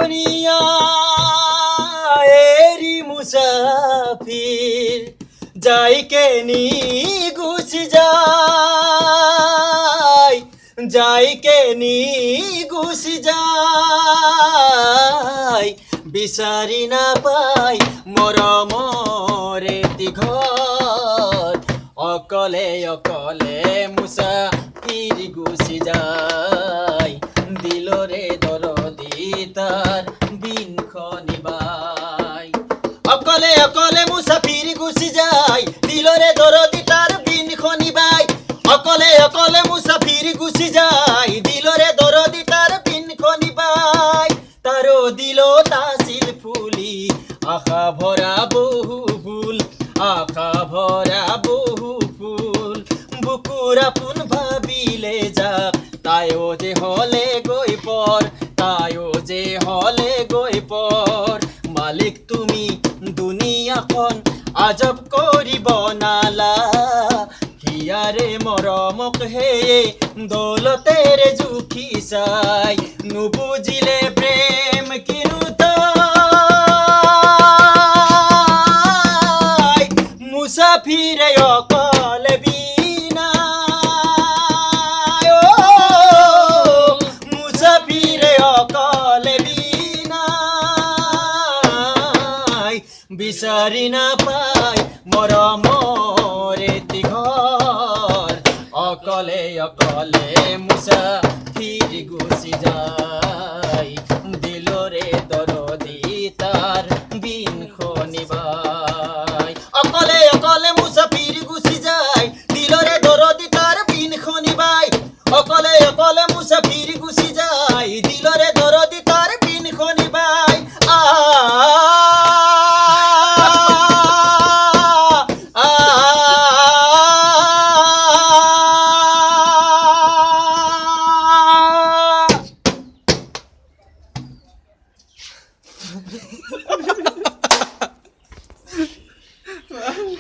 দুনিয়া এরি মুসাফির যাইকে নি গুছি যায় যাইকে নি গুছি যায় বিচারি না পাই মরমরে ঘর অকলে অকলে মুসাফির গুছি যায় দিলরে দরদি তার বিন খনিবাই অকলে অকলে মুসাফির গুছি যায় দিলরে দরদি তার বিন খনিবাই অকলে অকলে মুসাফির গুছি যায় দিলরে দরদি তার বিন খনিবাই তারো দিল তাসিল ফুলি আখা ভরা বহু ফুল আখা ভরা বহু ফুল বুকুর আপন ভাবিলে যা তাইও যে হলে গই পর তাইও যে হলে গই পর মালিক তুমি দুনিয়াখন আজব করিব নালা কিয়ারে মরমক হে দৌলতের জুখি চাই নুবুজিলে প্রেম কিনু তাই মুসাফিরে অকলে বিনা মুসাফিরে অকলে বিনা বিচারি না পাই মরমরে ঘর অকলে অকলে মুসাফির গুছি যায় দিলরে দরদি তার বিন খনিবাই অকলে অকলে মুসাফির গুছি যায় দিলরে দরদি তার বিন খনিবাই অকলে অকলে মুসাফির গুছি যায় দিলরে দরদি তার বিন খনিবাই আ Ha ha ha.